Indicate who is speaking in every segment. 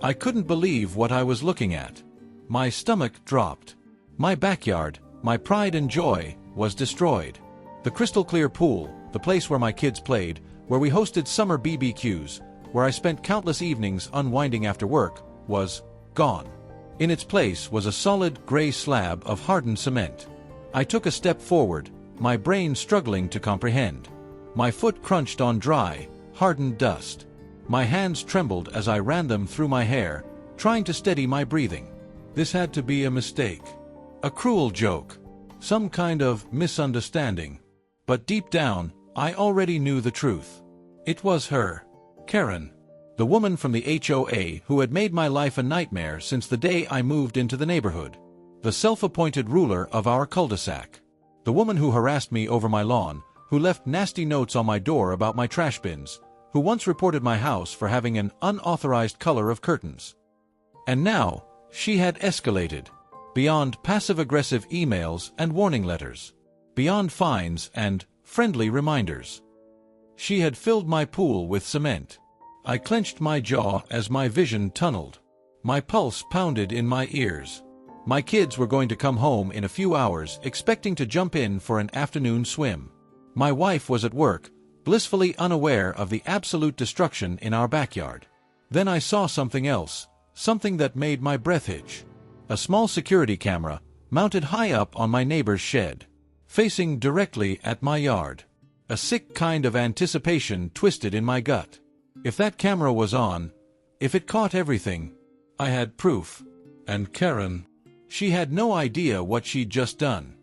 Speaker 1: I couldn't believe what I was looking at. My stomach dropped. My backyard, my pride and joy, was destroyed. The crystal-clear pool, the place where my kids played, where we hosted summer BBQs, where I spent countless evenings unwinding after work, was gone. In its place was a solid gray slab of hardened cement. I took a step forward, my brain struggling to comprehend. My foot crunched on dry, hardened dust. My hands trembled as I ran them through my hair, trying to steady my breathing. This had to be a mistake. A cruel joke. Some kind of misunderstanding. But deep down, I already knew the truth. It was her. Karen. The woman from the HOA who had made my life a nightmare since the day I moved into the neighborhood. The self-appointed ruler of our cul-de-sac. The woman who harassed me over my lawn, who left nasty notes on my door about my trash bins, who once reported my house for having an unauthorized color of curtains. And now, she had escalated. Beyond passive-aggressive emails and warning letters. Beyond fines and friendly reminders. She had filled my pool with cement. I clenched my jaw as my vision tunneled. My pulse pounded in my ears. My kids were going to come home in a few hours, expecting to jump in for an afternoon swim. My wife was at work, blissfully unaware of the absolute destruction in our backyard. Then I saw something else, something that made my breath hitch. A small security camera, mounted high up on my neighbor's shed, facing directly at my yard. A sick kind of anticipation twisted in my gut. If that camera was on, if it caught everything, I had proof. And Karen, she had no idea what she'd just done.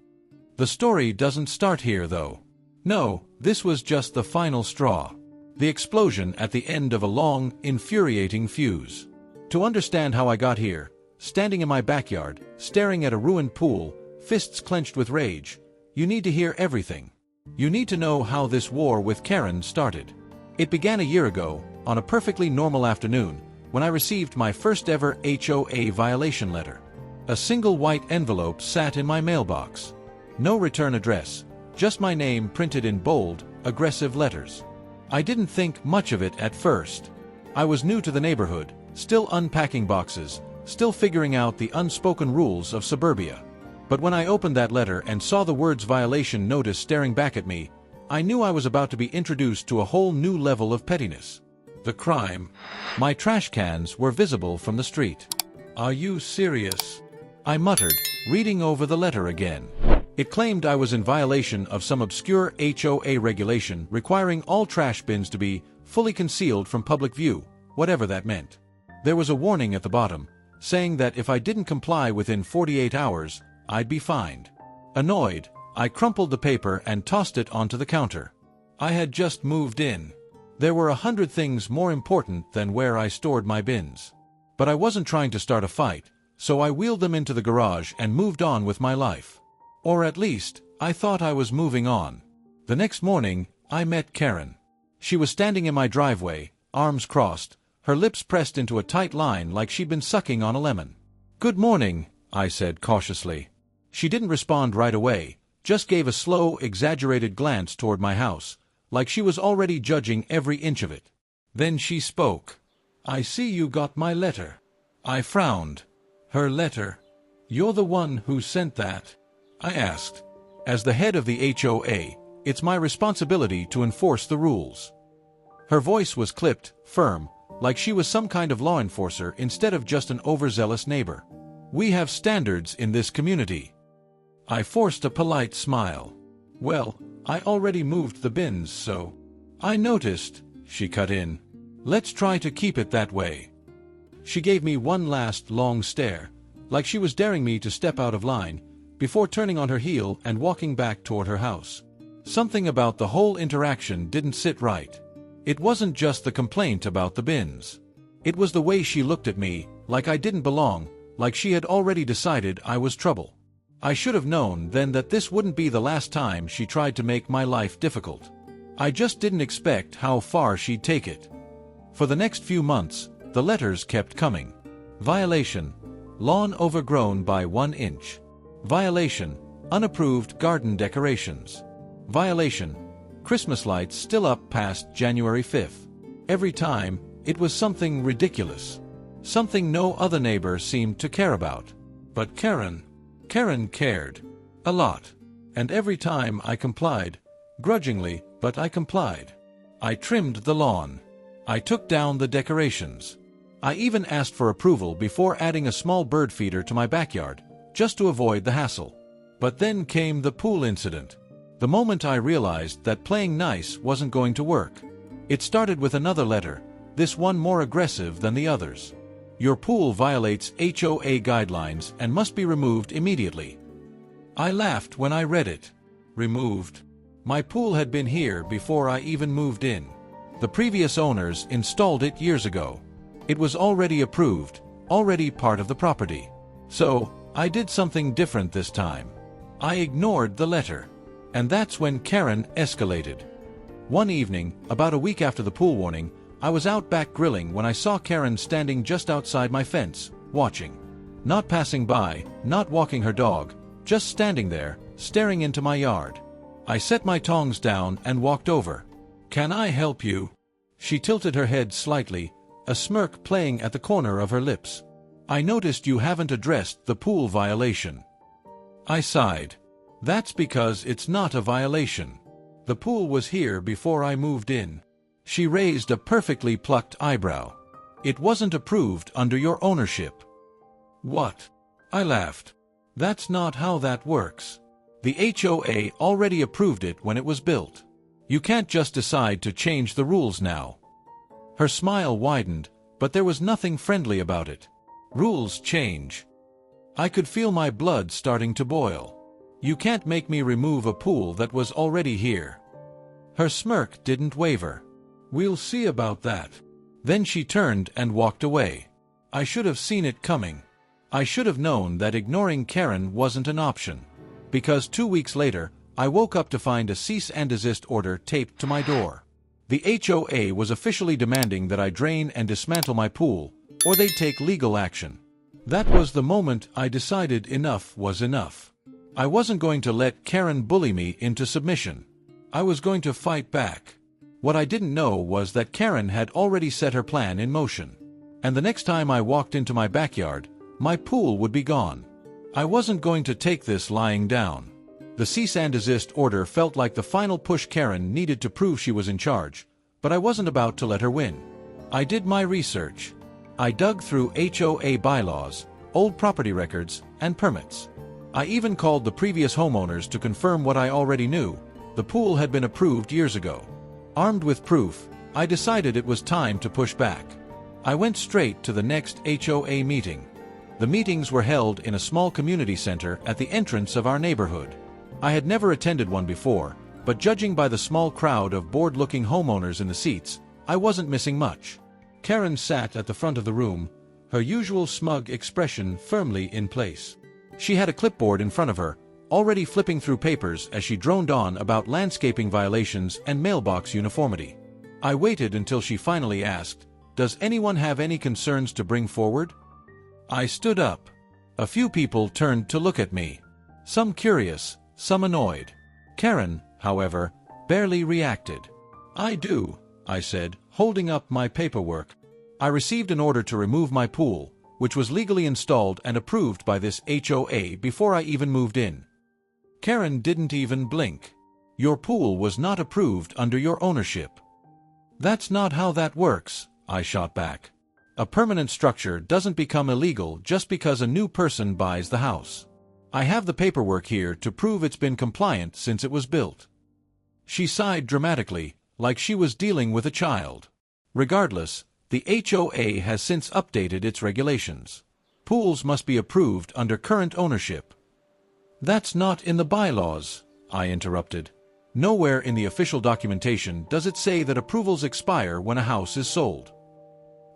Speaker 1: The story doesn't start here, though. No, this was just the final straw. The explosion at the end of a long, infuriating fuse. To understand how I got here, standing in my backyard, staring at a ruined pool, fists clenched with rage, you need to hear everything. You need to know how this war with Karen started. It began a year ago, on a perfectly normal afternoon, when I received my first ever HOA violation letter. A single white envelope sat in my mailbox. No return address, just my name printed in bold, aggressive letters. I didn't think much of it at first. I was new to the neighborhood, still unpacking boxes, still figuring out the unspoken rules of suburbia. But when I opened that letter and saw the words violation notice staring back at me, I knew I was about to be introduced to a whole new level of pettiness. The crime. My trash cans were visible from the street. Are you serious? I muttered, reading over the letter again. It claimed I was in violation of some obscure HOA regulation requiring all trash bins to be fully concealed from public view, whatever that meant. There was a warning at the bottom, saying that if I didn't comply within 48 hours, I'd be fined. Annoyed, I crumpled the paper and tossed it onto the counter. I had just moved in. There were 100 things more important than where I stored my bins. But I wasn't trying to start a fight, so I wheeled them into the garage and moved on with my life. Or at least, I thought I was moving on. The next morning, I met Karen. She was standing in my driveway, arms crossed, her lips pressed into a tight line like she'd been sucking on a lemon. "Good morning," I said cautiously. She didn't respond right away, just gave a slow, exaggerated glance toward my house, like she was already judging every inch of it. Then she spoke. "I see you got my letter." I frowned. "Her letter? You're the one who sent that?" I asked. As the head of the HOA, it's my responsibility to enforce the rules. Her voice was clipped, firm, like she was some kind of law enforcer instead of just an overzealous neighbor. "We have standards in this community." I forced a polite smile. "Well, I already moved the bins, so—" "I noticed," she cut in. "Let's try to keep it that way." She gave me one last long stare, like she was daring me to step out of line, before turning on her heel and walking back toward her house. Something about the whole interaction didn't sit right. It wasn't just the complaint about the bins. It was the way she looked at me, like I didn't belong, like she had already decided I was trouble. I should have known then that this wouldn't be the last time she tried to make my life difficult. I just didn't expect how far she'd take it. For the next few months, the letters kept coming. Violation. Lawn overgrown by 1 inch. Violation. Unapproved garden decorations. Violation. Christmas lights still up past January 5th. Every time, it was something ridiculous. Something no other neighbor seemed to care about. But Karen cared. A lot. And every time I complied, grudgingly, but I complied. I trimmed the lawn. I took down the decorations. I even asked for approval before adding a small bird feeder to my backyard, just to avoid the hassle. But then came the pool incident. The moment I realized that playing nice wasn't going to work. It started with another letter, this one more aggressive than the others. Your pool violates HOA guidelines and must be removed immediately. I laughed when I read it. Removed? My pool had been here before I even moved in. The previous owners installed it years ago. It was already approved, already part of the property. So, I did something different this time. I ignored the letter. And that's when Karen escalated. One evening, about a week after the pool warning, I was out back grilling when I saw Karen standing just outside my fence, watching. Not passing by, not walking her dog, just standing there, staring into my yard. I set my tongs down and walked over. "Can I help you?" She tilted her head slightly, a smirk playing at the corner of her lips. "I noticed you haven't addressed the pool violation." I sighed. "That's because it's not a violation. The pool was here before I moved in." She raised a perfectly plucked eyebrow. "It wasn't approved under your ownership." "What?" I laughed. "That's not how that works. The HOA already approved it when it was built. You can't just decide to change the rules now." Her smile widened, but there was nothing friendly about it. Rules change. I could feel my blood starting to boil. You can't make me remove a pool that was already here. Her smirk didn't waver. "We'll see about that." Then she turned and walked away. I should have seen it coming. I should have known that ignoring Karen wasn't an option. Because 2 weeks later, I woke up to find a cease and desist order taped to my door. The HOA was officially demanding that I drain and dismantle my pool, or they'd take legal action. That was the moment I decided enough was enough. I wasn't going to let Karen bully me into submission. I was going to fight back. What I didn't know was that Karen had already set her plan in motion. And the next time I walked into my backyard, my pool would be gone. I wasn't going to take this lying down. The cease and desist order felt like the final push Karen needed to prove she was in charge, but I wasn't about to let her win. I did my research. I dug through HOA bylaws, old property records, and permits. I even called the previous homeowners to confirm what I already knew. The pool had been approved years ago. Armed with proof, I decided it was time to push back. I went straight to the next HOA meeting. The meetings were held in a small community center at the entrance of our neighborhood. I had never attended one before, but judging by the small crowd of bored-looking homeowners in the seats, I wasn't missing much. Karen sat at the front of the room, her usual smug expression firmly in place. She had a clipboard in front of her, already flipping through papers as she droned on about landscaping violations and mailbox uniformity. I waited until she finally asked, "Does anyone have any concerns to bring forward?" I stood up. A few people turned to look at me. Some curious, some annoyed. Karen, however, barely reacted. "I do," I said, holding up my paperwork. "I received an order to remove my pool, which was legally installed and approved by this HOA before I even moved in." Karen didn't even blink. "Your pool was not approved under your ownership." "That's not how that works," I shot back. "A permanent structure doesn't become illegal just because a new person buys the house. I have the paperwork here to prove it's been compliant since it was built." She sighed dramatically, like she was dealing with a child. "Regardless, the HOA has since updated its regulations. Pools must be approved under current ownership." "That's not in the bylaws," I interrupted. "Nowhere in the official documentation does it say that approvals expire when a house is sold."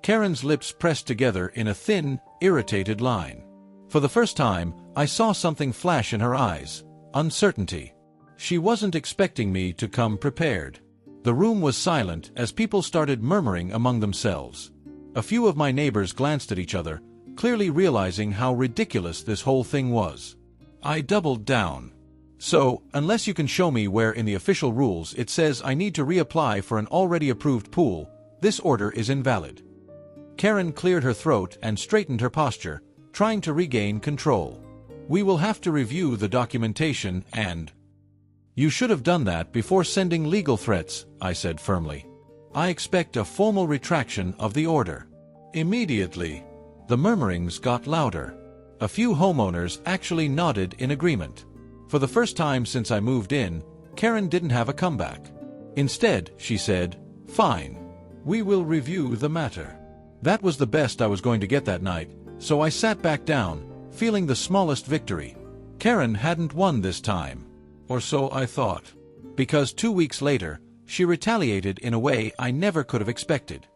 Speaker 1: Karen's lips pressed together in a thin, irritated line. For the first time, I saw something flash in her eyes: uncertainty. She wasn't expecting me to come prepared. The room was silent as people started murmuring among themselves. A few of my neighbors glanced at each other, clearly realizing how ridiculous this whole thing was. I doubled down. "So, unless you can show me where in the official rules it says I need to reapply for an already approved pool, this order is invalid." Karen cleared her throat and straightened her posture, trying to regain control. "We will have to review the documentation and—" "You should have done that before sending legal threats," I said firmly. "I expect a formal retraction of the order." Immediately, the murmurings got louder. A few homeowners actually nodded in agreement. For the first time since I moved in, Karen didn't have a comeback. Instead, she said, "Fine. We will review the matter." That was the best I was going to get that night, so I sat back down, feeling the smallest victory. Karen hadn't won this time. Or so I thought. Because 2 weeks later, she retaliated in a way I never could have expected.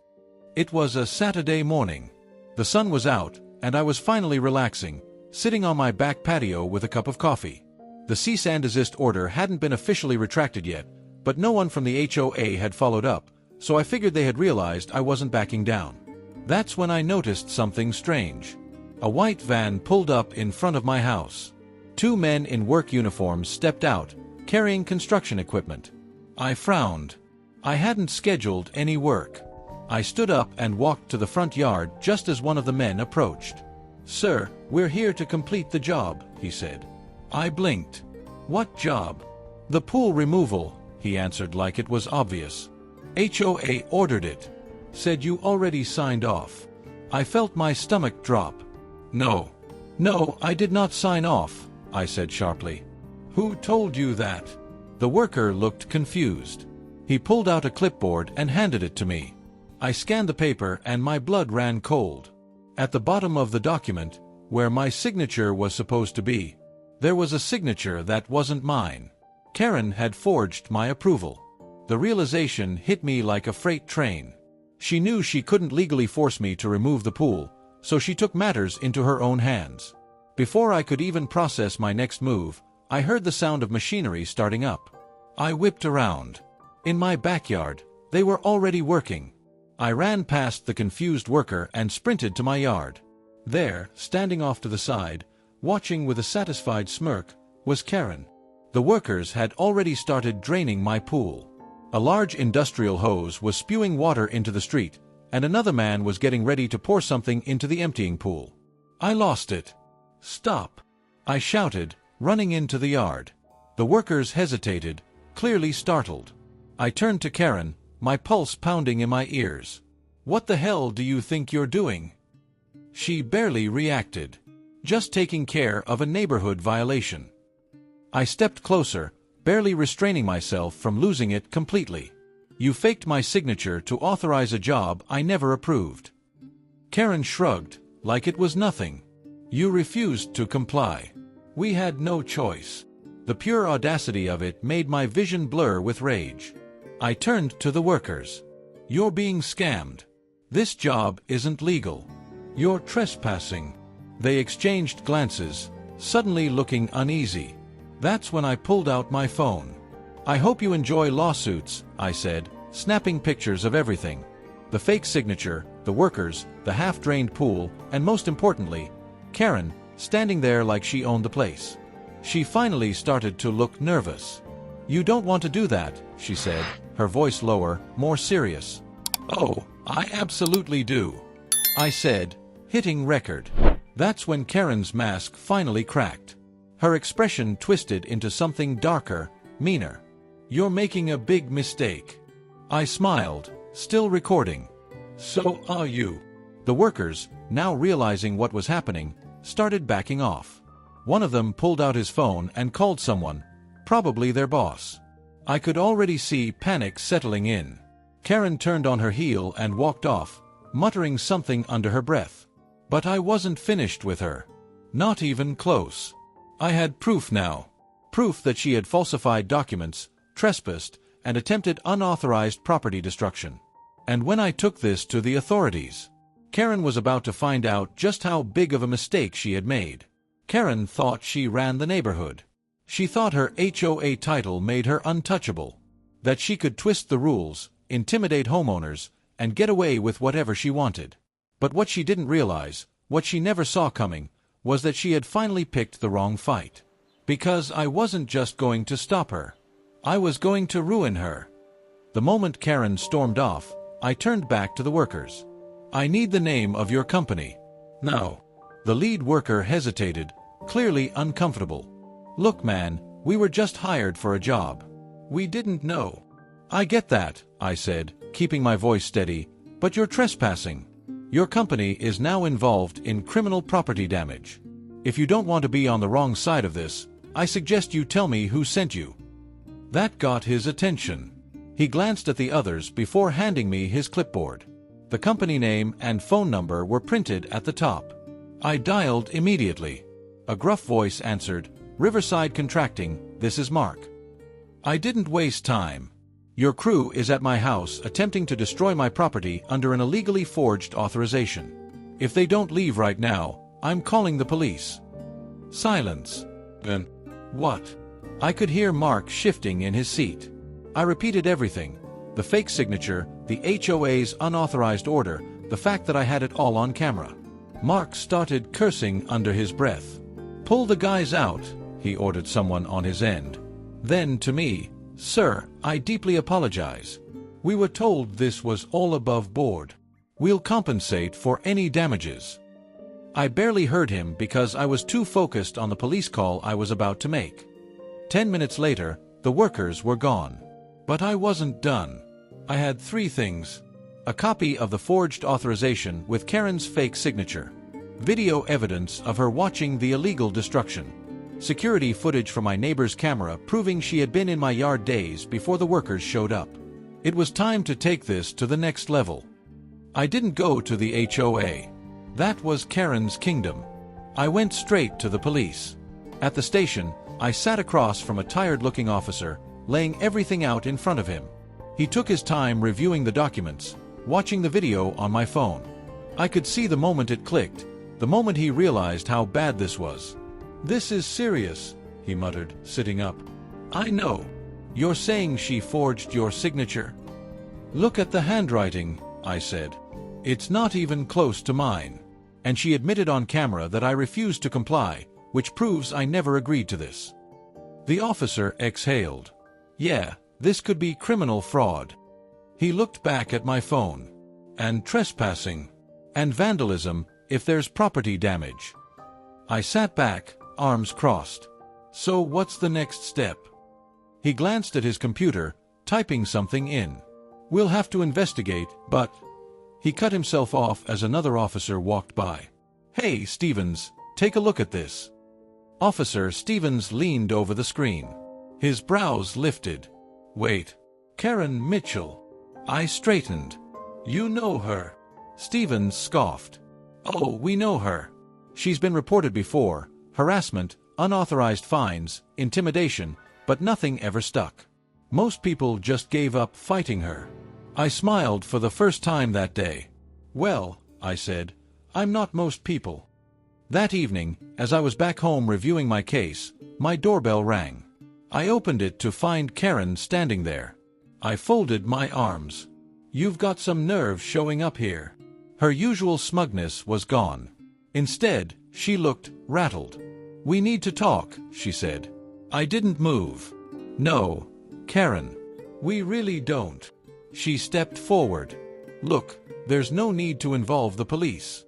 Speaker 1: It was a Saturday morning. The sun was out, and I was finally relaxing, sitting on my back patio with a cup of coffee. The cease and desist order hadn't been officially retracted yet, but no one from the HOA had followed up, so I figured they had realized I wasn't backing down. That's when I noticed something strange. A white van pulled up in front of my house. 2 men in work uniforms stepped out, carrying construction equipment. I frowned. I hadn't scheduled any work. I stood up and walked to the front yard just as one of the men approached. "Sir, we're here to complete the job," he said. I blinked. "What job?" "The pool removal," he answered like it was obvious. "HOA ordered it. Said you already signed off." I felt my stomach drop. No, I did not sign off," I said sharply. "Who told you that?" The worker looked confused. He pulled out a clipboard and handed it to me. I scanned the paper and my blood ran cold. At the bottom of the document, where my signature was supposed to be, there was a signature that wasn't mine. Karen had forged my approval. The realization hit me like a freight train. She knew she couldn't legally force me to remove the pool, so she took matters into her own hands. Before I could even process my next move, I heard the sound of machinery starting up. I whipped around. In my backyard, they were already working. I ran past the confused worker and sprinted to my yard. There, standing off to the side, watching with a satisfied smirk, was Karen. The workers had already started draining my pool. A large industrial hose was spewing water into the street, and another man was getting ready to pour something into the emptying pool. I lost it. "Stop!" I shouted, running into the yard. The workers hesitated, clearly startled. I turned to Karen, my pulse pounding in my ears. "What the hell do you think you're doing?" She barely reacted. "Just taking care of a neighborhood violation." I stepped closer, barely restraining myself from losing it completely. "You faked my signature to authorize a job I never approved." Karen shrugged, like it was nothing. "You refused to comply. We had no choice." The pure audacity of it made my vision blur with rage. I turned to the workers. "You're being scammed. This job isn't legal. You're trespassing." They exchanged glances, suddenly looking uneasy. That's when I pulled out my phone. "I hope you enjoy lawsuits," I said, snapping pictures of everything. The fake signature, the workers, the half-drained pool, and most importantly, Karen, standing there like she owned the place. She finally started to look nervous. "You don't want to do that," she said, her voice lower, more serious. "Oh, I absolutely do," I said, hitting record. That's when Karen's mask finally cracked. Her expression twisted into something darker, meaner. "You're making a big mistake." I smiled, still recording. "So are you." The workers, now realizing what was happening, started backing off. One of them pulled out his phone and called someone, probably their boss. I could already see panic settling in. Karen turned on her heel and walked off, muttering something under her breath. But I wasn't finished with her. Not even close. I had proof now. Proof that she had falsified documents, trespassed, and attempted unauthorized property destruction. And when I took this to the authorities, Karen was about to find out just how big of a mistake she had made. Karen thought she ran the neighborhood. She thought her HOA title made her untouchable. That she could twist the rules, intimidate homeowners, and get away with whatever she wanted. But what she didn't realize, what she never saw coming, was that she had finally picked the wrong fight. Because I wasn't just going to stop her. I was going to ruin her. The moment Karen stormed off, I turned back to the workers. I need the name of your company. No. The lead worker hesitated, clearly uncomfortable. Look, man, we were just hired for a job. We didn't know. I get that, I said, keeping my voice steady, but you're trespassing. Your company is now involved in criminal property damage. If you don't want to be on the wrong side of this, I suggest you tell me who sent you. That got his attention. He glanced at the others before handing me his clipboard. The company name and phone number were printed at the top. I dialed immediately. A gruff voice answered, "Riverside Contracting, this is Mark." I didn't waste time. Your crew is at my house attempting to destroy my property under an illegally forged authorization. If they don't leave right now, I'm calling the police. Silence. Then, what? I could hear Mark shifting in his seat. I repeated everything. The fake signature, the HOA's unauthorized order, the fact that I had it all on camera. Mark started cursing under his breath. "Pull the guys out," he ordered someone on his end. Then to me, "Sir, I deeply apologize. We were told this was all above board. We'll compensate for any damages." I barely heard him because I was too focused on the police call I was about to make. 10 minutes later, the workers were gone. But I wasn't done. I had 3 things. A copy of the forged authorization with Karen's fake signature. Video evidence of her watching the illegal destruction. Security footage from my neighbor's camera proving she had been in my yard days before the workers showed up. It was time to take this to the next level. I didn't go to the HOA. That was Karen's kingdom. I went straight to the police. At the station, I sat across from a tired-looking officer, laying everything out in front of him. He took his time reviewing the documents, watching the video on my phone. I could see the moment it clicked, the moment he realized how bad this was. "This is serious," he muttered, sitting up. "I know. You're saying she forged your signature?" "Look at the handwriting," I said. "It's not even close to mine." And she admitted on camera that I refused to comply, which proves I never agreed to this. The officer exhaled. "Yeah, this could be criminal fraud." He looked back at my phone. "And trespassing. And vandalism, if there's property damage." I sat back, arms crossed. "So what's the next step?" He glanced at his computer, typing something in. "We'll have to investigate, but..." He cut himself off as another officer walked by. "Hey, Stevens, take a look at this." Officer Stevens leaned over the screen. His brows lifted. "Wait. Karen Mitchell." I straightened. "You know her?" Stevens scoffed. "Oh, we know her. She's been reported before. Harassment, unauthorized fines, intimidation, but nothing ever stuck. Most people just gave up fighting her." I smiled for the first time that day. "Well," I said, "I'm not most people." That evening, as I was back home reviewing my case, my doorbell rang. I opened it to find Karen standing there. I folded my arms. "You've got some nerve showing up here." Her usual smugness was gone. Instead, she looked rattled. "We need to talk," she said. I didn't move. "No, Karen. We really don't." She stepped forward. "Look, there's no need to involve the police."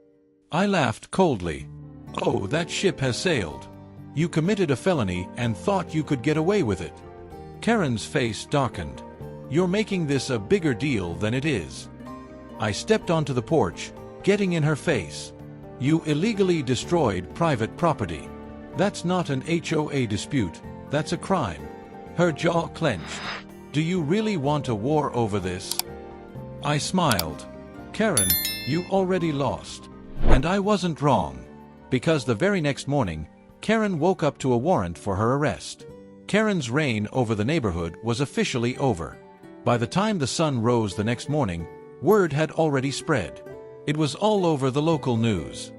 Speaker 1: I laughed coldly. "Oh, that ship has sailed. You committed a felony and thought you could get away with it." Karen's face darkened. "You're making this a bigger deal than it is." I stepped onto the porch, getting in her face. "You illegally destroyed private property. That's not an HOA dispute, that's a crime." Her jaw clenched. "Do you really want a war over this?" I smiled. "Karen, you already lost." And I wasn't wrong. Because the very next morning, Karen woke up to a warrant for her arrest. Karen's reign over the neighborhood was officially over. By the time the sun rose the next morning, word had already spread. It was all over the local news.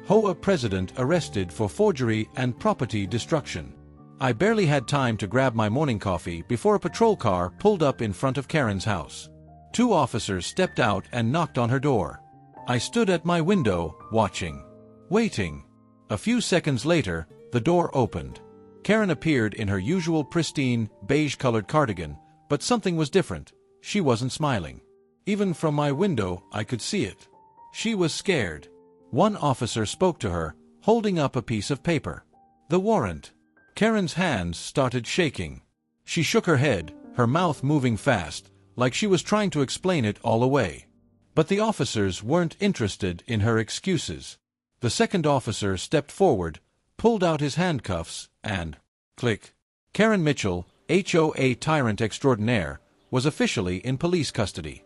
Speaker 1: HOA president arrested for forgery and property destruction. I barely had time to grab my morning coffee before a patrol car pulled up in front of Karen's house. 2 officers stepped out and knocked on her door. I stood at my window, watching. Waiting. A few seconds later, the door opened. Karen appeared in her usual pristine, beige-colored cardigan, but something was different. She wasn't smiling. Even from my window, I could see it. She was scared. One officer spoke to her, holding up a piece of paper. The warrant. Karen's hands started shaking. She shook her head, her mouth moving fast, like she was trying to explain it all away. But the officers weren't interested in her excuses. The second officer stepped forward, pulled out his handcuffs, and click. Karen Mitchell, HOA tyrant extraordinaire, was officially in police custody.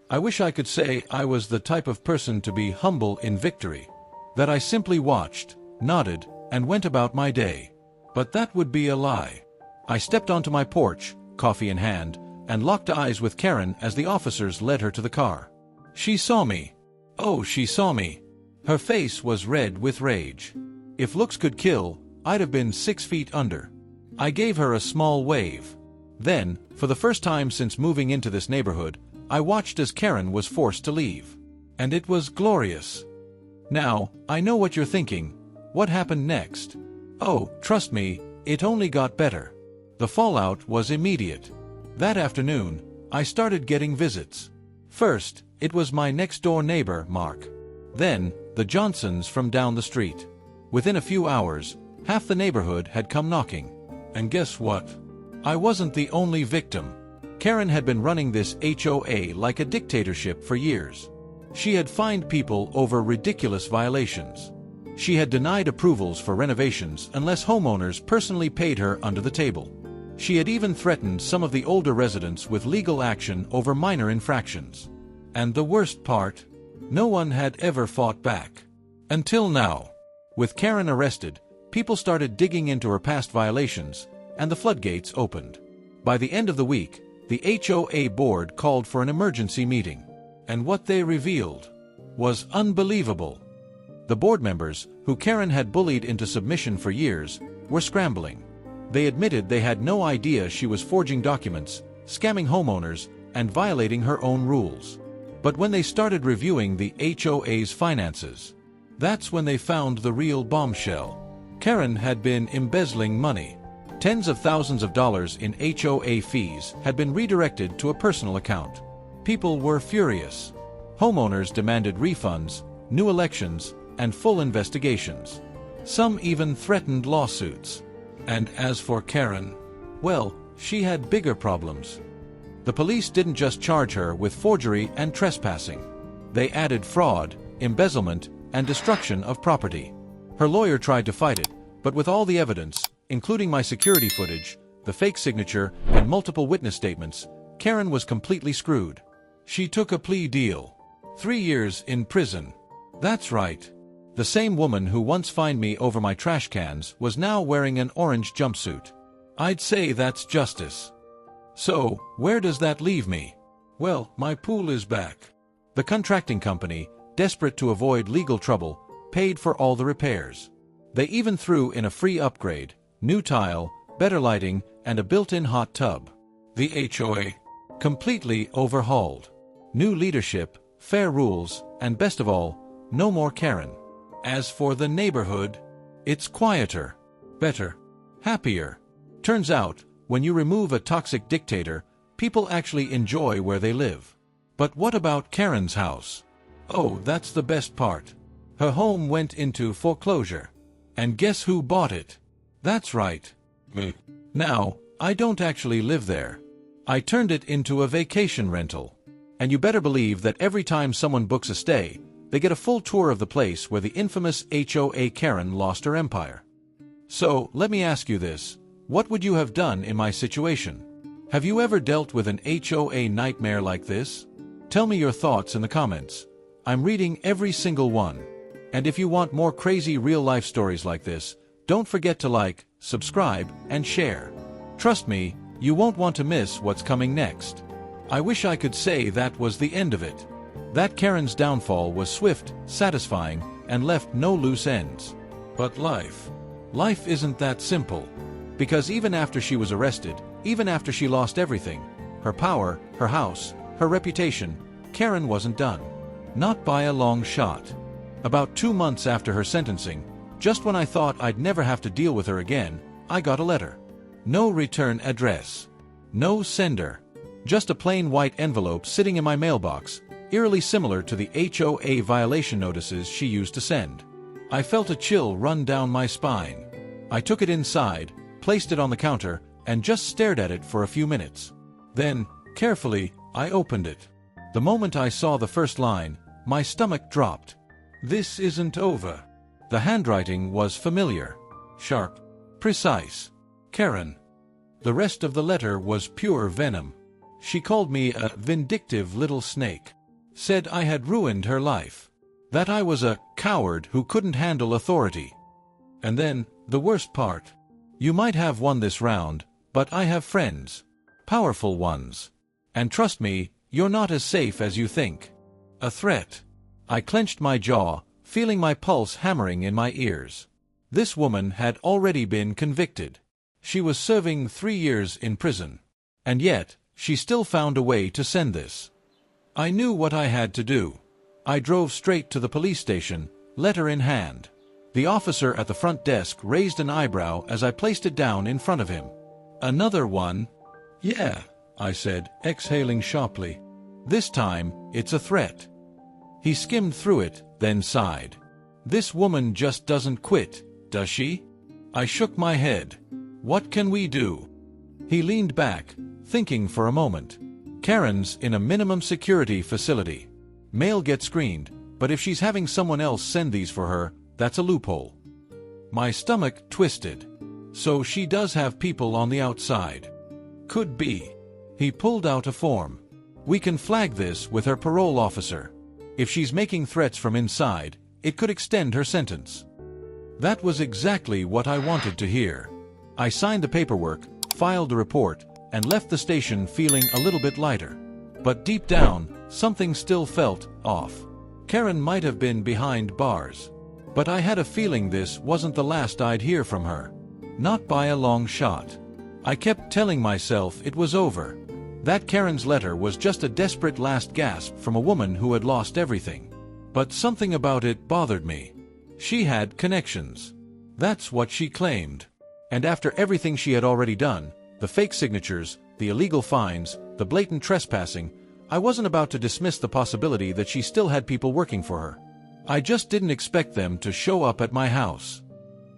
Speaker 1: I wish I could say I was the type of person to be humble in victory, that I simply watched, nodded, and went about my day. But that would be a lie. I stepped onto my porch, coffee in hand, and locked eyes with Karen as the officers led her to the car. She saw me. Oh, she saw me. Her face was red with rage. If looks could kill, I'd have been 6 feet under. I gave her a small wave. Then, for the first time since moving into this neighborhood, I watched as Karen was forced to leave. And it was glorious. Now, I know what you're thinking. What happened next? Oh, trust me, it only got better. The fallout was immediate. That afternoon, I started getting visits. First, it was my next-door neighbor, Mark. Then, the Johnsons from down the street. Within a few hours, half the neighborhood had come knocking. And guess what? I wasn't the only victim. Karen had been running this HOA like a dictatorship for years. She had fined people over ridiculous violations. She had denied approvals for renovations unless homeowners personally paid her under the table. She had even threatened some of the older residents with legal action over minor infractions. And the worst part? No one had ever fought back. Until now. With Karen arrested, people started digging into her past violations, and the floodgates opened. By the end of the week, the HOA board called for an emergency meeting. And what they revealed was unbelievable. The board members, who Karen had bullied into submission for years, were scrambling. They admitted they had no idea she was forging documents, scamming homeowners, and violating her own rules. But when they started reviewing the HOA's finances, that's when they found the real bombshell. Karen had been embezzling money. Tens of thousands of dollars in HOA fees had been redirected to a personal account. People were furious. Homeowners demanded refunds, new elections, and full investigations. Some even threatened lawsuits. And as for Karen, well, she had bigger problems. The police didn't just charge her with forgery and trespassing. They added fraud, embezzlement, and destruction of property. Her lawyer tried to fight it, but with all the evidence, including my security footage, the fake signature, and multiple witness statements, Karen was completely screwed. She took a plea deal. 3 years in prison. That's right. The same woman who once fined me over my trash cans was now wearing an orange jumpsuit. I'd say that's justice. So, where does that leave me? Well, my pool is back. The contracting company, desperate to avoid legal trouble, paid for all the repairs. They even threw in a free upgrade, new tile, better lighting, and a built-in hot tub. The HOA, completely overhauled. New leadership, fair rules, and best of all, no more Karen. As for the neighborhood, it's quieter, better, happier. Turns out, when you remove a toxic dictator, people actually enjoy where they live. But what about Karen's house? Oh, that's the best part. Her home went into foreclosure. And guess who bought it? That's right. Me. Now, I don't actually live there. I turned it into a vacation rental. And you better believe that every time someone books a stay, they get a full tour of the place where the infamous HOA Karen lost her empire. So, let me ask you this. What would you have done in my situation? Have you ever dealt with an HOA nightmare like this? Tell me your thoughts in the comments. I'm reading every single one. And if you want more crazy real-life stories like this, don't forget to like, subscribe, and share. Trust me, you won't want to miss what's coming next. I wish I could say that was the end of it. That Karen's downfall was swift, satisfying, and left no loose ends. But life isn't that simple. Because even after she was arrested, even after she lost everything, her power, her house, her reputation, Karen wasn't done. Not by a long shot. About 2 months after her sentencing, just when I thought I'd never have to deal with her again, I got a letter. No return address. No sender. Just a plain white envelope sitting in my mailbox. eerily similar to the HOA violation notices she used to send. I felt a chill run down my spine. I took it inside, placed it on the counter, and just stared at it for a few minutes. Then, carefully, I opened it. The moment I saw the first line, my stomach dropped. "This isn't over." The handwriting was familiar. Sharp. Precise. Karen. The rest of the letter was pure venom. She called me a vindictive little snake. Said I had ruined her life. That I was a coward who couldn't handle authority. And then, the worst part. "You might have won this round, but I have friends. Powerful ones. And trust me, you're not as safe as you think." A threat. I clenched my jaw, feeling my pulse hammering in my ears. This woman had already been convicted. She was serving 3 years in prison. And yet, she still found a way to send this. I knew what I had to do. I drove straight to the police station, letter in hand. The officer at the front desk raised an eyebrow as I placed it down in front of him. "Another one?" "Yeah," I said, exhaling sharply. "This time, it's a threat." He skimmed through it, then sighed. "This woman just doesn't quit, does she?" I shook my head. "What can we do?" He leaned back, thinking for a moment. "Karen's in a minimum security facility. Mail gets screened, but if she's having someone else send these for her, that's a loophole." My stomach twisted. So she does have people on the outside. Could be. He pulled out a form. "We can flag this with her parole officer. If she's making threats from inside, it could extend her sentence." That was exactly what I wanted to hear. I signed the paperwork, filed a report, and left the station feeling a little bit lighter. But deep down, something still felt off. Karen might have been behind bars. But I had a feeling this wasn't the last I'd hear from her. Not by a long shot. I kept telling myself it was over. That Karen's letter was just a desperate last gasp from a woman who had lost everything. But something about it bothered me. She had connections. That's what she claimed. And after everything she had already done, the fake signatures, the illegal fines, the blatant trespassing, I wasn't about to dismiss the possibility that she still had people working for her. I just didn't expect them to show up at my house.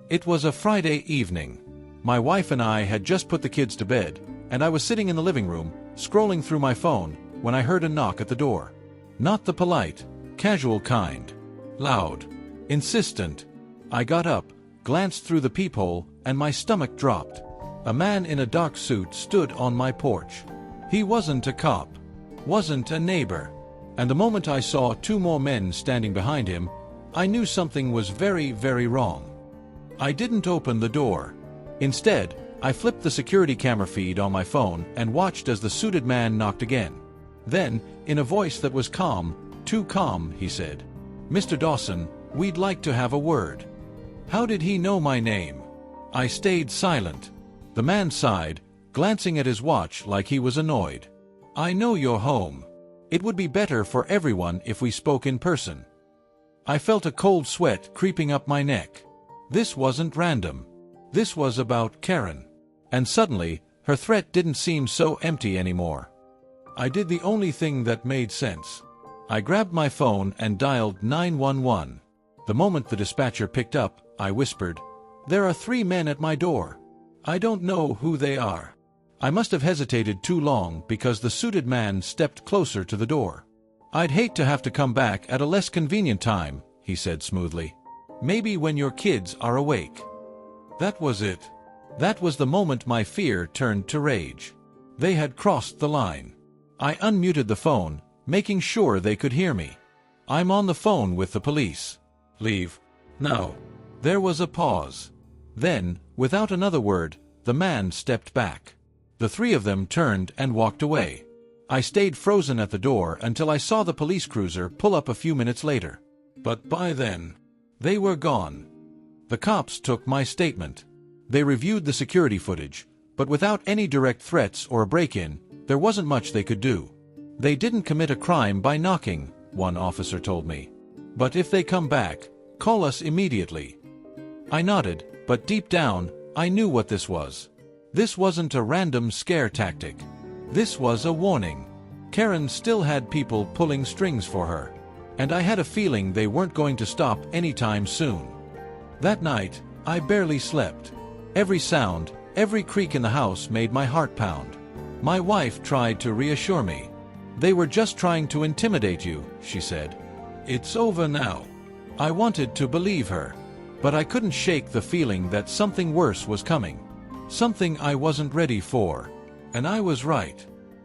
Speaker 1: It was a Friday evening. My wife and I had just put the kids to bed, and I was sitting in the living room, scrolling through my phone, when I heard a knock at the door. Not the polite, casual kind. Loud. Insistent. I got up, glanced through the peephole, and my stomach dropped. A man in a dark suit stood on my porch. He wasn't a cop. Wasn't a neighbor. And the moment I saw 2 more men standing behind him, I knew something was very, very wrong. I didn't open the door. Instead, I flipped the security camera feed on my phone and watched as the suited man knocked again. Then, in a voice that was calm, too calm, he said, "Mr. Dawson, we'd like to have a word." How did he know my name? I stayed silent. The man sighed, glancing at his watch like he was annoyed. "I know you're home. It would be better for everyone if we spoke in person." I felt a cold sweat creeping up my neck. This wasn't random. This was about Karen. And suddenly, her threat didn't seem so empty anymore. I did the only thing that made sense. I grabbed my phone and dialed 911. The moment the dispatcher picked up, I whispered, "There are 3 men at my door. I don't know who they are." I must have hesitated too long because the suited man stepped closer to the door. "I'd hate to have to come back at a less convenient time," he said smoothly. "Maybe when your kids are awake." That was it. That was the moment my fear turned to rage. They had crossed the line. I unmuted the phone, making sure they could hear me. "I'm on the phone with the police." "Leave. Now." There was a pause. Then, without another word, the man stepped back. The 3 of them turned and walked away. I stayed frozen at the door until I saw the police cruiser pull up a few minutes later. But by then, they were gone. The cops took my statement. They reviewed the security footage, but without any direct threats or a break-in, there wasn't much they could do. "They didn't commit a crime by knocking," one officer told me. "But if they come back, call us immediately." I nodded, but deep down, I knew what this was. This wasn't a random scare tactic. This was a warning. Karen still had people pulling strings for her, and I had a feeling they weren't going to stop anytime soon. That night, I barely slept. Every sound, every creak in the house made my heart pound. My wife tried to reassure me. "They were just trying to intimidate you," she said. "It's over now." I wanted to believe her, but I couldn't shake the feeling that something worse was coming. Something I wasn't ready for. And I was right.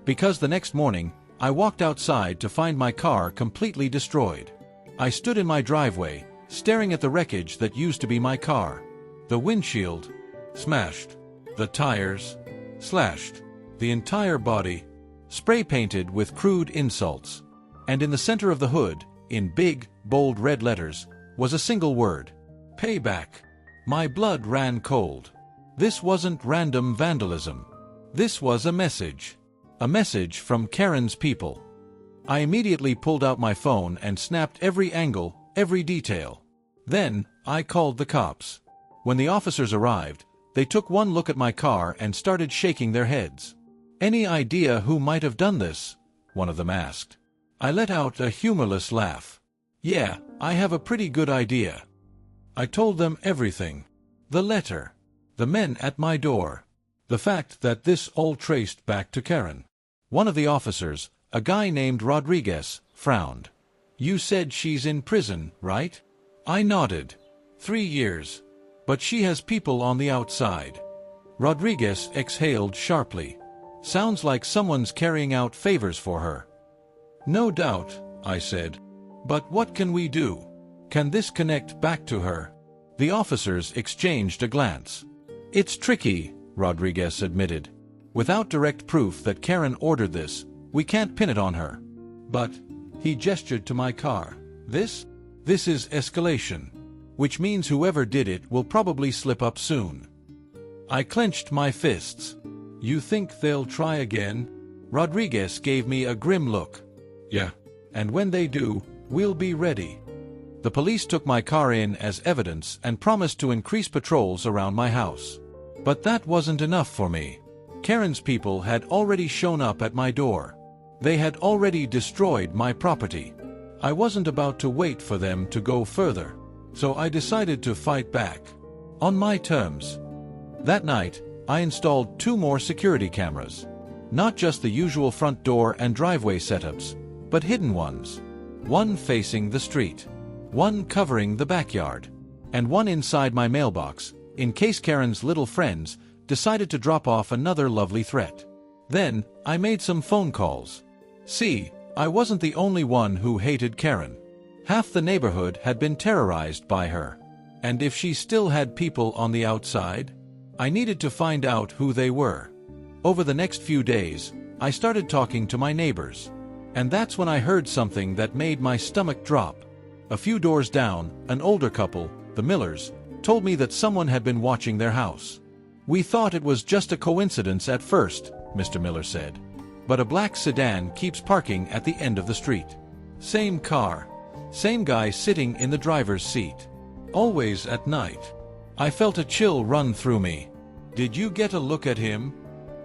Speaker 1: Because the next morning, I walked outside to find my car completely destroyed. I stood in my driveway, staring at the wreckage that used to be my car. The windshield smashed. The tires slashed. The entire body spray-painted with crude insults. And in the center of the hood, in big, bold red letters, was a single word: payback. My blood ran cold. This wasn't random vandalism. This was a message. A message from Karen's people. I immediately pulled out my phone and snapped every angle, every detail. Then, I called the cops. When the officers arrived, they took one look at my car and started shaking their heads. "Any idea who might have done this?" one of them asked. I let out a humorless laugh. "Yeah, I have a pretty good idea." I told them everything. The letter. The men at my door. The fact that this all traced back to Karen. One of the officers, a guy named Rodriguez, frowned. "You said she's in prison, right?" I nodded. 3 years. But she has people on the outside. Rodriguez exhaled sharply. "Sounds like someone's carrying out favors for her." "No doubt," I said. "But what can we do? Can this connect back to her?" The officers exchanged a glance. "It's tricky," Rodriguez admitted. "Without direct proof that Karen ordered this, we can't pin it on her. But," he gestured to my car, This is escalation. Which means whoever did it will probably slip up soon." I clenched my fists. "You think they'll try again?" Rodriguez gave me a grim look. "Yeah. And when they do, we'll be ready." The police took my car in as evidence and promised to increase patrols around my house. But that wasn't enough for me. Karen's people had already shown up at my door. They had already destroyed my property. I wasn't about to wait for them to go further, so I decided to fight back. On my terms. That night, I installed 2 more security cameras. Not just the usual front door and driveway setups, but hidden ones. One facing the street. One covering the backyard. And one inside my mailbox, in case Karen's little friends decided to drop off another lovely threat. Then, I made some phone calls. See, I wasn't the only one who hated Karen. Half the neighborhood had been terrorized by her. And if she still had people on the outside, I needed to find out who they were. Over the next few days, I started talking to my neighbors. And that's when I heard something that made my stomach drop. A few doors down, an older couple, the Millers, told me that someone had been watching their house. "We thought it was just a coincidence at first," Mr. Miller said. "But a black sedan keeps parking at the end of the street. Same car. Same guy sitting in the driver's seat. Always at night." I felt a chill run through me. "Did you get a look at him?"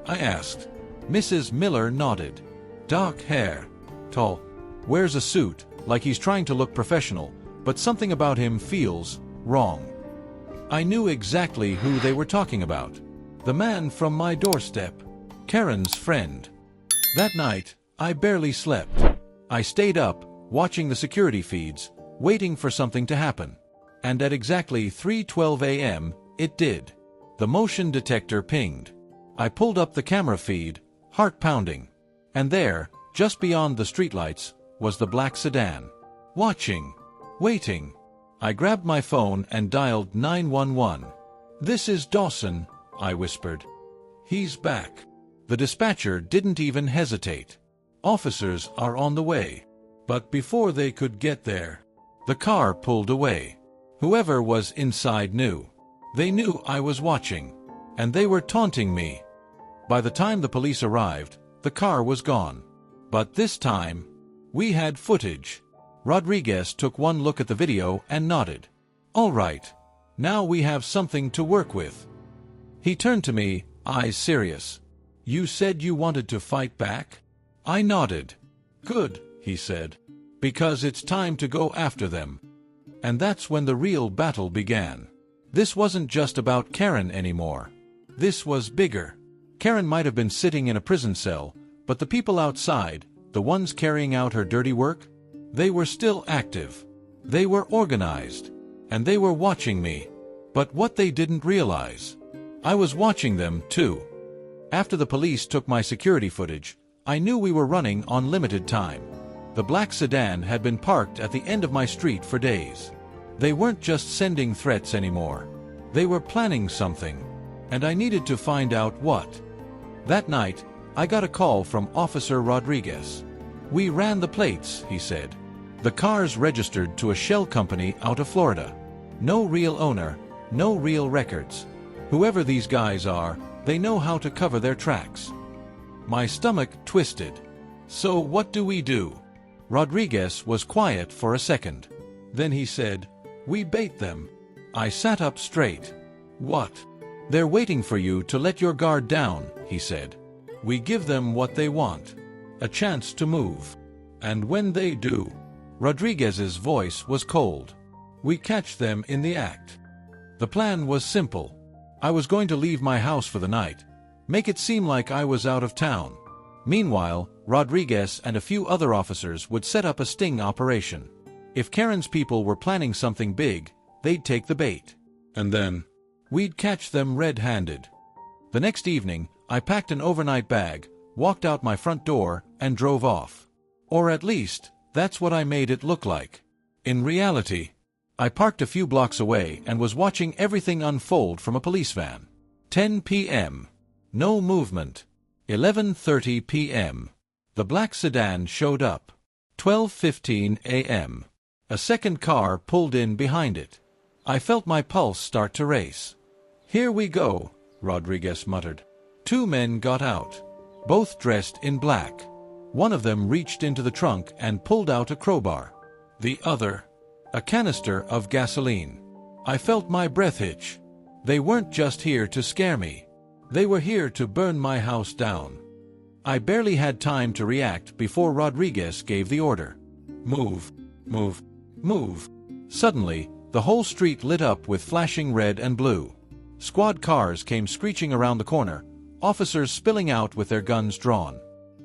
Speaker 1: I asked. Mrs. Miller nodded. "Dark hair. Tall. Wears a suit, like he's trying to look professional, but something about him feels wrong." I knew exactly who they were talking about. The man from my doorstep. Karen's friend. That night, I barely slept. I stayed up, watching the security feeds, waiting for something to happen. And at exactly 3:12 a.m., it did. The motion detector pinged. I pulled up the camera feed, heart pounding. And there, just beyond the streetlights, was the black sedan. Watching. Waiting. I grabbed my phone and dialed 911. "This is Dawson," I whispered. "He's back." The dispatcher didn't even hesitate. "Officers are on the way." But before they could get there, the car pulled away. Whoever was inside knew. They knew I was watching, and they were taunting me. By the time the police arrived, the car was gone. But this time, we had footage. Rodriguez took one look at the video and nodded. "All right. Now we have something to work with." He turned to me, eyes serious. "You said you wanted to fight back?" I nodded. Good, he said. Because it's time to go after them. And that's when the real battle began. This wasn't just about Karen anymore. This was bigger. Karen might have been sitting in a prison cell, but the people outside, the ones carrying out her dirty work, they were still active. They were organized. And they were watching me. But what they didn't realize, I was watching them too. After the police took my security footage, I knew we were running on limited time. The black sedan had been parked at the end of my street for days. They weren't just sending threats anymore. They were planning something. And I needed to find out what. That night, I got a call from Officer Rodriguez. We ran the plates, he said. The cars registered to a shell company out of Florida. No real owner, no real records. Whoever these guys are, they know how to cover their tracks. My stomach twisted. So what do we do? Rodriguez was quiet for a second. Then he said, we bait them. I sat up straight. What? They're waiting for you to let your guard down, he said. We give them what they want. A chance to move. And when they do, Rodriguez's voice was cold. We catch them in the act. The plan was simple. I was going to leave my house for the night, make it seem like I was out of town. Meanwhile, Rodriguez and a few other officers would set up a sting operation. If Karen's people were planning something big, they'd take the bait. And then, we'd catch them red-handed. The next evening, I packed an overnight bag, walked out my front door, and drove off. Or at least, that's what I made it look like. In reality, I parked a few blocks away and was watching everything unfold from a police van. 10 p.m. No movement. 11:30 p.m. The black sedan showed up. 12:15 a.m. A second car pulled in behind it. I felt my pulse start to race. Here we go, Rodriguez muttered. Two men got out, both dressed in black. One of them reached into the trunk and pulled out a crowbar. The other, a canister of gasoline. I felt my breath hitch. They weren't just here to scare me. They were here to burn my house down. I barely had time to react before Rodriguez gave the order. Move, move, move. Suddenly, the whole street lit up with flashing red and blue. Squad cars came screeching around the corner, officers spilling out with their guns drawn.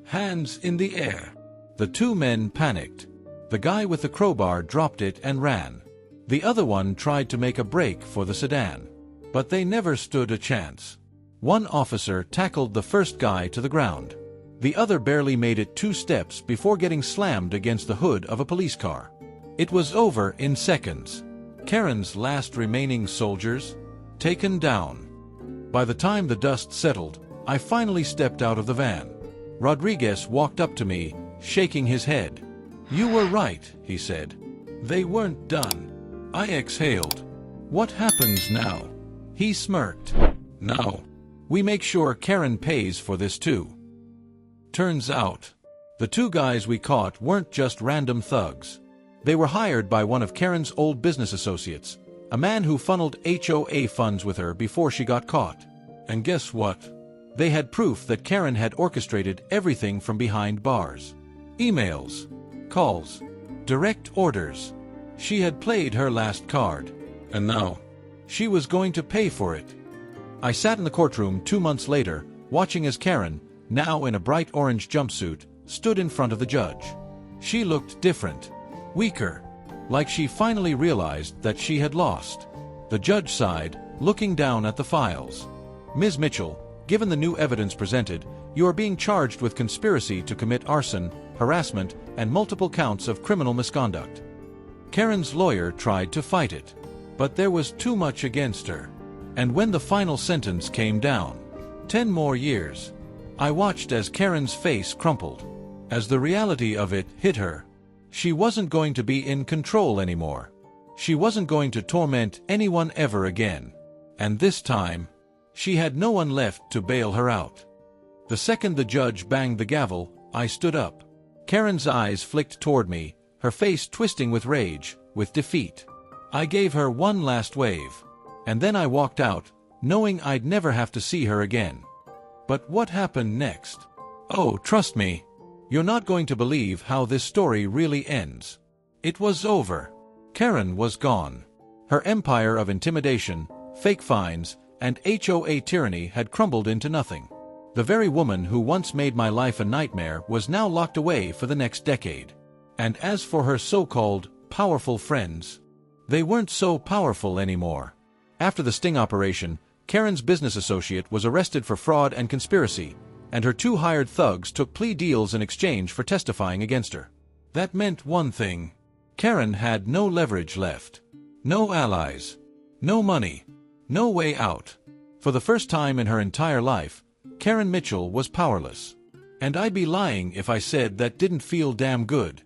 Speaker 1: Hands in the air. The two men panicked. The guy with the crowbar dropped it and ran. The other one tried to make a break for the sedan. But they never stood a chance. One officer tackled the first guy to the ground. The other barely made it 2 steps before getting slammed against the hood of a police car. It was over in seconds. Karen's last remaining soldiers, taken down. By the time the dust settled, I finally stepped out of the van. Rodriguez walked up to me, shaking his head. You were right, he said. They weren't done. I exhaled. What happens now? He smirked. Now, we make sure Karen pays for this too. Turns out, the two guys we caught weren't just random thugs. They were hired by one of Karen's old business associates, a man who funneled HOA funds with her before she got caught. And guess what? They had proof that Karen had orchestrated everything from behind bars. Emails, calls, direct orders. She had played her last card. And now, she was going to pay for it. I sat in the courtroom 2 months later, watching as Karen, now in a bright orange jumpsuit, stood in front of the judge. She looked different, weaker, like she finally realized that she had lost. The judge sighed, looking down at the files. Ms. Mitchell, given the new evidence presented, you are being charged with conspiracy to commit arson, harassment, and multiple counts of criminal misconduct. Karen's lawyer tried to fight it, but there was too much against her. And when the final sentence came down, 10 more years, I watched as Karen's face crumpled. As the reality of it hit her, she wasn't going to be in control anymore. She wasn't going to torment anyone ever again. And this time, she had no one left to bail her out. The second the judge banged the gavel, I stood up. Karen's eyes flicked toward me, her face twisting with rage, with defeat. I gave her one last wave. And then I walked out, knowing I'd never have to see her again. But what happened next? Oh, trust me, You're not going to believe how this story really ends. It was over. Karen was gone. Her empire of intimidation, fake fines, and HOA tyranny had crumbled into nothing. The very woman who once made my life a nightmare was now locked away for the next decade. And as for her so-called powerful friends, they weren't so powerful anymore. After the sting operation, Karen's business associate was arrested for fraud and conspiracy, and her 2 hired thugs took plea deals in exchange for testifying against her. That meant one thing. Karen had no leverage left. No allies. No money. No way out. For the first time in her entire life, Karen Mitchell was powerless. And I'd be lying if I said that didn't feel damn good.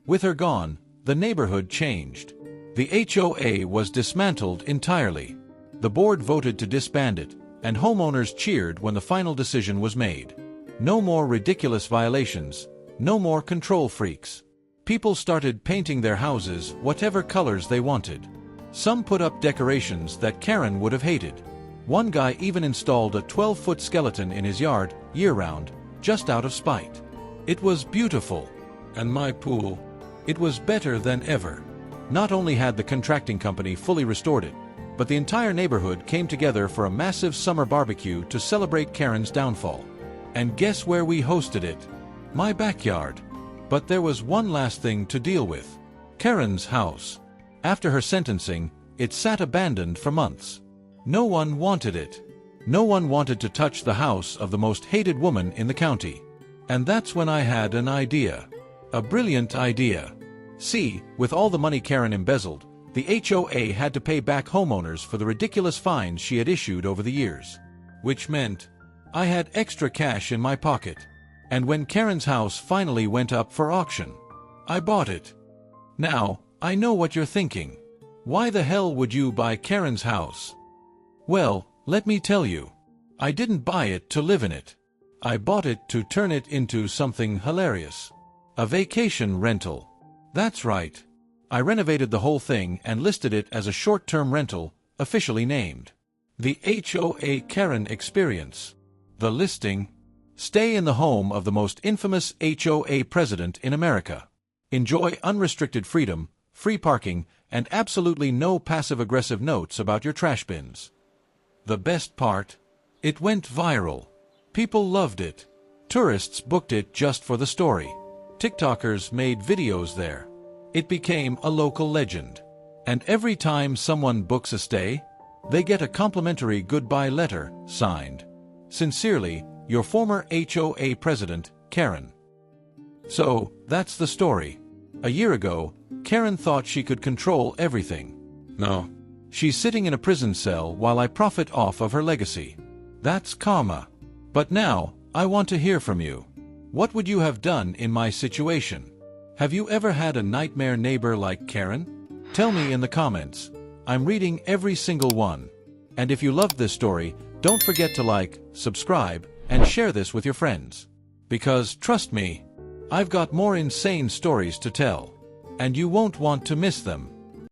Speaker 1: With her gone, the neighborhood changed. The HOA was dismantled entirely. The board voted to disband it, and homeowners cheered when the final decision was made. No more ridiculous violations, no more control freaks. People started painting their houses whatever colors they wanted. Some put up decorations that Karen would have hated. One guy even installed a 12-foot skeleton in his yard, year-round, just out of spite. It was beautiful. And my pool? It was better than ever. Not only had the contracting company fully restored it, but the entire neighborhood came together for a massive summer barbecue to celebrate Karen's downfall. And guess where we hosted it? My backyard. But there was one last thing to deal with. Karen's house. After her sentencing, it sat abandoned for months. No one wanted it. No one wanted to touch the house of the most hated woman in the county. And that's when I had an idea. A brilliant idea. See, with all the money Karen embezzled, the HOA had to pay back homeowners for the ridiculous fines she had issued over the years. Which meant I had extra cash in my pocket. And when Karen's house finally went up for auction, I bought it. Now, I know what you're thinking. Why the hell would you buy Karen's house? Well, let me tell you. I didn't buy it to live in it. I bought it to turn it into something hilarious. A vacation rental. That's right. I renovated the whole thing and listed it as a short-term rental, officially named the HOA Karen Experience. The listing: stay in the home of the most infamous HOA president in America. Enjoy unrestricted freedom, free parking, and absolutely no passive-aggressive notes about your trash bins. The best part? It went viral. People loved it. Tourists booked it just for the story. TikTokers made videos there. It became a local legend. And every time someone books a stay, they get a complimentary goodbye letter signed. Sincerely, your former HOA president, Karen. So, that's the story. A year ago, Karen thought she could control everything. No. She's sitting in a prison cell while I profit off of her legacy. That's karma. But now, I want to hear from you. What would you have done in my situation? Have you ever had a nightmare neighbor like Karen? Tell me in the comments. I'm reading every single one. And if you loved this story, don't forget to like, subscribe, and share this with your friends. Because, trust me, I've got more insane stories to tell. And you won't want to miss them.